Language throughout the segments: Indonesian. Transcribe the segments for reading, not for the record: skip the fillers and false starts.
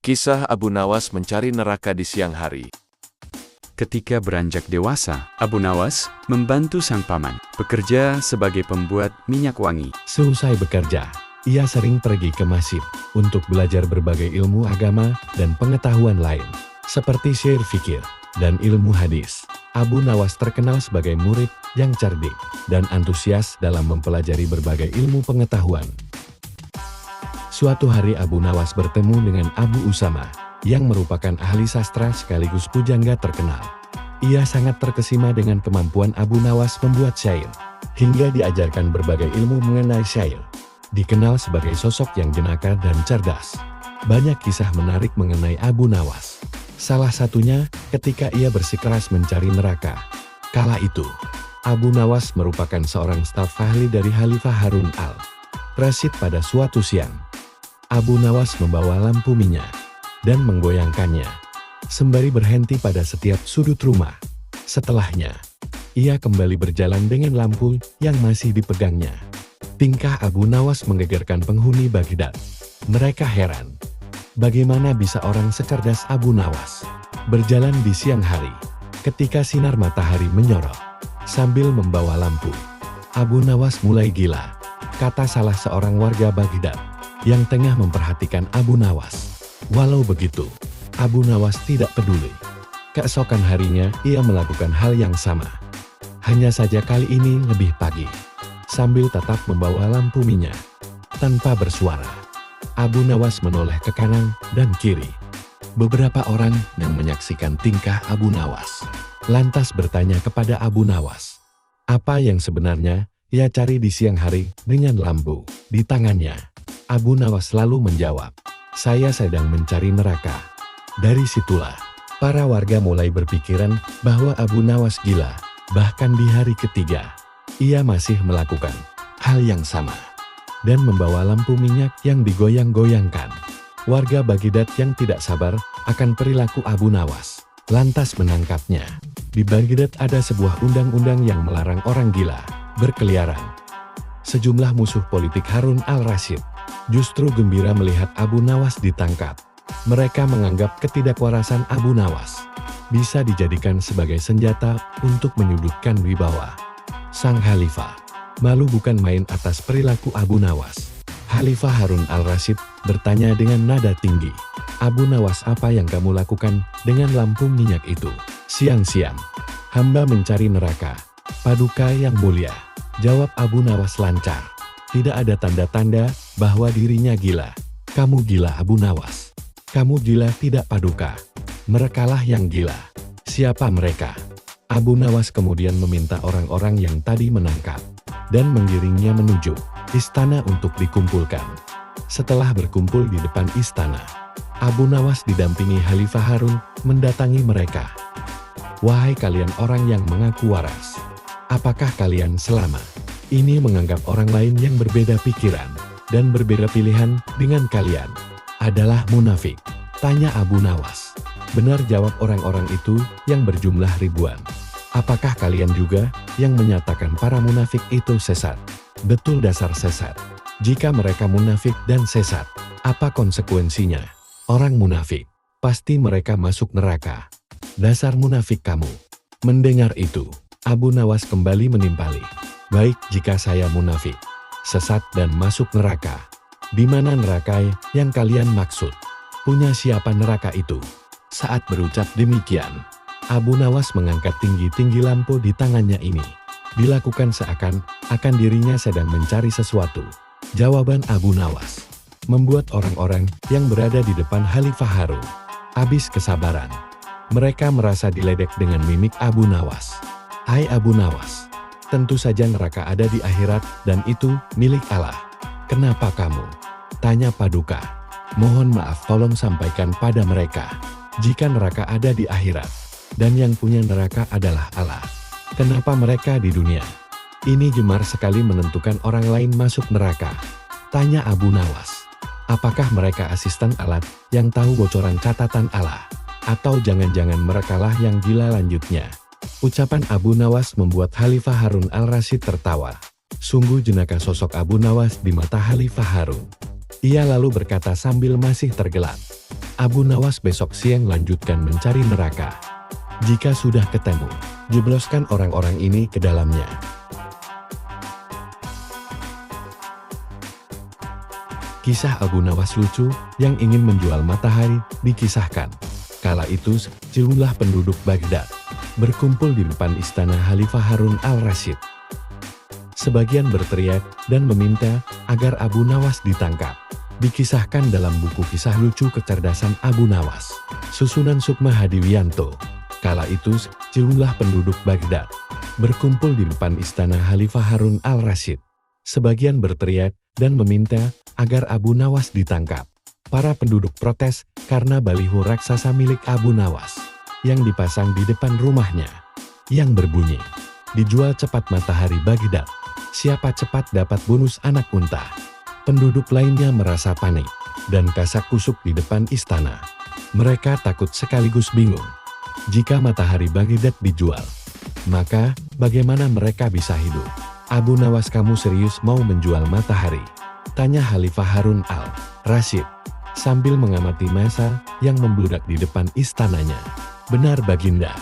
Kisah Abu Nawas mencari neraka di siang hari. Ketika beranjak dewasa, Abu Nawas membantu sang paman bekerja sebagai pembuat minyak wangi. Seusai bekerja, ia sering pergi ke masjid untuk belajar berbagai ilmu agama dan pengetahuan lain, seperti syair fikir dan ilmu hadis. Abu Nawas terkenal sebagai murid yang cerdik dan antusias dalam mempelajari berbagai ilmu pengetahuan. Suatu hari Abu Nawas bertemu dengan Abu Usama, yang merupakan ahli sastra sekaligus pujangga terkenal. Ia sangat terkesima dengan kemampuan Abu Nawas membuat syair, hingga diajarkan berbagai ilmu mengenai syair. Dikenal sebagai sosok yang jenaka dan cerdas. Banyak kisah menarik mengenai Abu Nawas. Salah satunya ketika ia bersikeras mencari neraka. Kala itu, Abu Nawas merupakan seorang staf ahli dari Khalifah Harun al-Rasyid. Pada suatu siang, Abu Nawas membawa lampu minyak dan menggoyangkannya, sembari berhenti pada setiap sudut rumah. Setelahnya, ia kembali berjalan dengan lampu yang masih dipegangnya. Tingkah Abu Nawas menggegerkan penghuni Baghdad. Mereka heran, bagaimana bisa orang secerdas Abu Nawas berjalan di siang hari, ketika sinar matahari menyorot, sambil membawa lampu. Abu Nawas mulai gila, kata salah seorang warga Baghdad yang tengah memperhatikan Abu Nawas. Walau begitu, Abu Nawas tidak peduli. Keesokan harinya, ia melakukan hal yang sama. Hanya saja kali ini lebih pagi. Sambil tetap membawa lampu minyak. Tanpa bersuara, Abu Nawas menoleh ke kanan dan kiri. Beberapa orang yang menyaksikan tingkah Abu Nawas lantas bertanya kepada Abu Nawas, apa yang sebenarnya ia cari di siang hari dengan lampu di tangannya. Abu Nawas lalu menjawab, saya sedang mencari neraka. Dari situlah, para warga mulai berpikiran bahwa Abu Nawas gila. Bahkan di hari ketiga, ia masih melakukan hal yang sama dan membawa lampu minyak yang digoyang-goyangkan. Warga Baghdad yang tidak sabar akan perilaku Abu Nawas lantas menangkapnya. Di Baghdad ada sebuah undang-undang yang melarang orang gila berkeliaran. Sejumlah musuh politik Harun al-Rasyid justru gembira melihat Abu Nawas ditangkap. Mereka menganggap ketidakwarasan Abu Nawas bisa dijadikan sebagai senjata untuk menyudutkan wibawa sang khalifah. Malu bukan main atas perilaku Abu Nawas. Khalifah Harun al-Rasyid bertanya dengan nada tinggi, Abu Nawas, apa yang kamu lakukan dengan lampu minyak itu? Siang-siang, hamba mencari neraka. Paduka yang mulia, jawab Abu Nawas lancar. Tidak ada tanda-tanda bahwa dirinya gila. Kamu gila Abu Nawas. Kamu gila tidak Paduka. Merekalah yang gila. Siapa mereka? Abu Nawas kemudian meminta orang-orang yang tadi menangkap dan menggiringnya menuju istana untuk dikumpulkan. Setelah berkumpul di depan istana, Abu Nawas didampingi Khalifah Harun mendatangi mereka. Wahai kalian orang yang mengaku waras, apakah kalian selama ini menganggap orang lain yang berbeda pikiran dan berbeda pilihan dengan kalian adalah munafik? Tanya Abu Nawas. Benar, jawab orang-orang itu yang berjumlah ribuan. Apakah kalian juga yang menyatakan para munafik itu sesat? Betul, dasar sesat. Jika mereka munafik dan sesat, apa konsekuensinya? Orang munafik, pasti mereka masuk neraka. Dasar munafik kamu. Mendengar itu, Abu Nawas kembali menimpali. Baik, jika saya munafik, sesat dan masuk neraka, di mana neraka yang kalian maksud? Punya siapa neraka itu? Saat berucap demikian, Abu Nawas mengangkat tinggi-tinggi lampu di tangannya ini. Dilakukan seakan-akan dirinya sedang mencari sesuatu. Jawaban Abu Nawas membuat orang-orang yang berada di depan Khalifah Harun habis kesabaran. Mereka merasa diledek dengan mimik Abu Nawas. Hai Abu Nawas, tentu saja neraka ada di akhirat dan itu milik Allah. Kenapa kamu? Tanya Paduka. Mohon maaf, tolong sampaikan pada mereka, jika neraka ada di akhirat dan yang punya neraka adalah Allah, kenapa mereka di dunia ini gemar sekali menentukan orang lain masuk neraka? Tanya Abu Nawas. Apakah mereka asisten alat yang tahu bocoran catatan Allah? Atau jangan-jangan merekalah yang gila? Lanjutnya, ucapan Abu Nawas membuat Khalifah Harun al-Rasyid tertawa. Sungguh jenaka sosok Abu Nawas di mata Khalifah Harun. Ia lalu berkata sambil masih tergelak. Abu Nawas besok siang lanjutkan mencari neraka. Jika sudah ketemu, jebloskan orang-orang ini ke dalamnya. Kisah Abu Nawas lucu yang ingin menjual matahari dikisahkan. Kala itu, sejumlah penduduk Baghdad berkumpul di depan istana Khalifah Harun al-Rasyid. Sebagian berteriak dan meminta agar Abu Nawas ditangkap. Dikisahkan dalam buku kisah lucu kecerdasan Abu Nawas, susunan Sukma Hadiwianto. Kala itu, sejumlah penduduk Baghdad berkumpul di depan istana Khalifah Harun al-Rasyid. Sebagian berteriak dan meminta agar Abu Nawas ditangkap. Para penduduk protes karena baliho raksasa milik Abu Nawas yang dipasang di depan rumahnya, yang berbunyi, "Dijual cepat matahari Baghdad. Siapa cepat dapat bonus anak unta." Penduduk lainnya merasa panik dan kasak kusuk di depan istana. Mereka takut sekaligus bingung. Jika matahari Baghdad dijual, maka bagaimana mereka bisa hidup? "Abu Nawas, kamu serius mau menjual matahari?" tanya Khalifah Harun al-Rasyid sambil mengamati massa yang membludak di depan istananya. "Benar Baginda,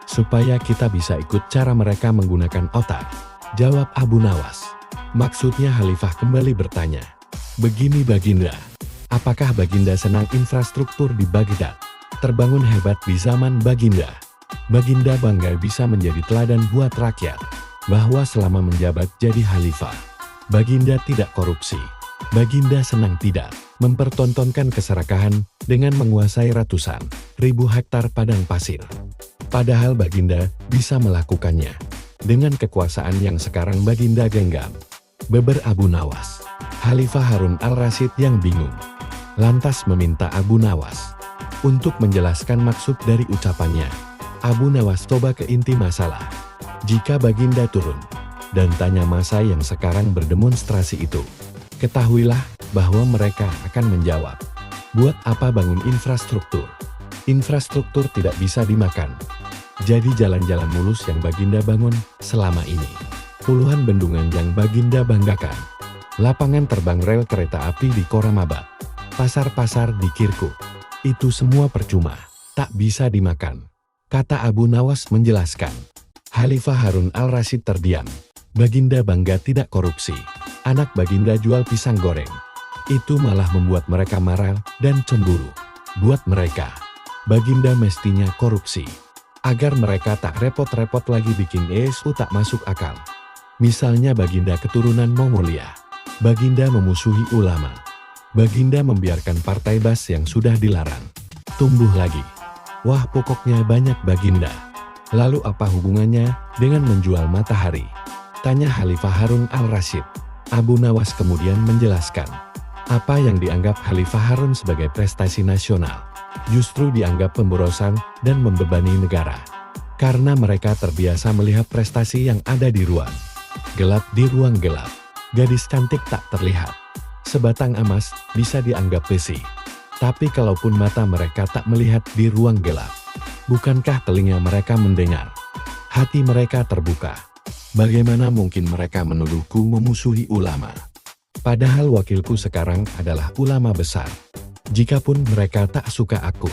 supaya kita bisa ikut cara mereka menggunakan otak," jawab Abu Nawas. Maksudnya Khalifah kembali bertanya, "Begini Baginda, apakah Baginda senang infrastruktur di Baghdad terbangun hebat di zaman Baginda? Baginda bangga bisa menjadi teladan buat rakyat, bahwa selama menjabat jadi Khalifah, Baginda tidak korupsi. Baginda senang tidak mempertontonkan keserakahan dengan menguasai ratusan ribu hektar padang pasir. Padahal Baginda bisa melakukannya dengan kekuasaan yang sekarang Baginda genggam," beber Abu Nawas. Khalifah Harun al-Rasyid yang bingung lantas meminta Abu Nawas untuk menjelaskan maksud dari ucapannya. Abu Nawas coba ke inti masalah. "Jika Baginda turun dan tanya massa yang sekarang berdemonstrasi itu, ketahuilah bahwa mereka akan menjawab, 'Buat apa bangun infrastruktur? Infrastruktur tidak bisa dimakan.' Jadi jalan-jalan mulus yang Baginda bangun selama ini, puluhan bendungan yang Baginda banggakan, lapangan terbang rel kereta api di Koramabad, pasar-pasar di Kirkuk, itu semua percuma, tak bisa dimakan," kata Abu Nawas menjelaskan. Khalifah Harun al-Rasyid terdiam. Baginda bangga tidak korupsi. Anak Baginda jual pisang goreng. Itu malah membuat mereka marah dan cemburu. Buat mereka, Baginda mestinya korupsi, agar mereka tak repot-repot lagi bikin isu tak masuk akal. Misalnya Baginda keturunan Mongolia. Baginda memusuhi ulama. Baginda membiarkan partai Bas yang sudah dilarang tumbuh lagi. Wah, pokoknya banyak Baginda. Lalu apa hubungannya dengan menjual matahari? Tanya Khalifah Harun al-Rasyid. Abu Nawas kemudian menjelaskan, apa yang dianggap Khalifah Harun sebagai prestasi nasional, justru dianggap pemborosan dan membebani negara. Karena mereka terbiasa melihat prestasi yang ada di ruang gelap. Di ruang gelap, gadis cantik tak terlihat. Sebatang emas bisa dianggap besi. Tapi kalaupun mata mereka tak melihat di ruang gelap, bukankah telinga mereka mendengar? Hati mereka terbuka. Bagaimana mungkin mereka menuduhku memusuhi ulama? Padahal wakilku sekarang adalah ulama besar. Jikapun mereka tak suka aku,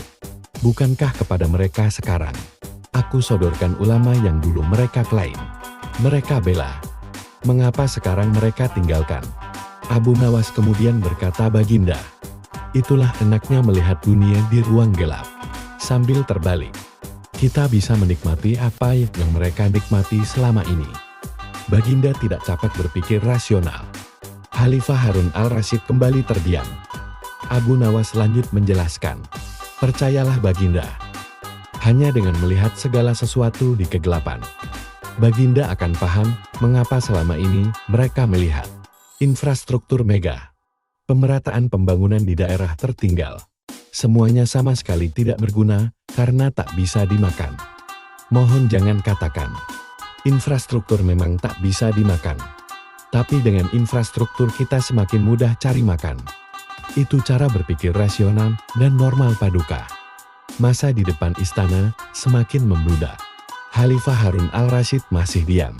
bukankah kepada mereka sekarang aku sodorkan ulama yang dulu mereka klaim, mereka bela? Mengapa sekarang mereka tinggalkan? Abu Nawas kemudian berkata, Baginda, itulah enaknya melihat dunia di ruang gelap. Sambil terbalik, kita bisa menikmati apa yang mereka nikmati selama ini. Baginda tidak capek berpikir rasional. Khalifah Harun al-Rasyid kembali terdiam. Abu Nawas lanjut menjelaskan, percayalah Baginda, hanya dengan melihat segala sesuatu di kegelapan, Baginda akan paham mengapa selama ini mereka melihat infrastruktur mega, pemerataan pembangunan di daerah tertinggal, semuanya sama sekali tidak berguna karena tak bisa dimakan. Mohon jangan katakan, infrastruktur memang tak bisa dimakan. Tapi dengan infrastruktur kita semakin mudah cari makan. Itu cara berpikir rasional dan normal Paduka. Masa di depan istana semakin membludak. Khalifah Harun al-Rasyid masih diam.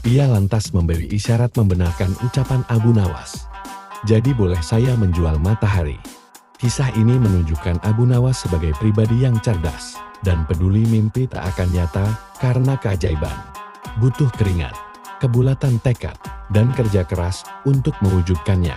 Ia lantas memberi isyarat membenarkan ucapan Abu Nawas. jadi boleh saya menjual matahari. Kisah ini menunjukkan Abu Nawas sebagai pribadi yang cerdas dan peduli mimpi tak akan nyata karena keajaiban. Butuh keringat, kebulatan tekad, dan kerja keras untuk mewujudkannya.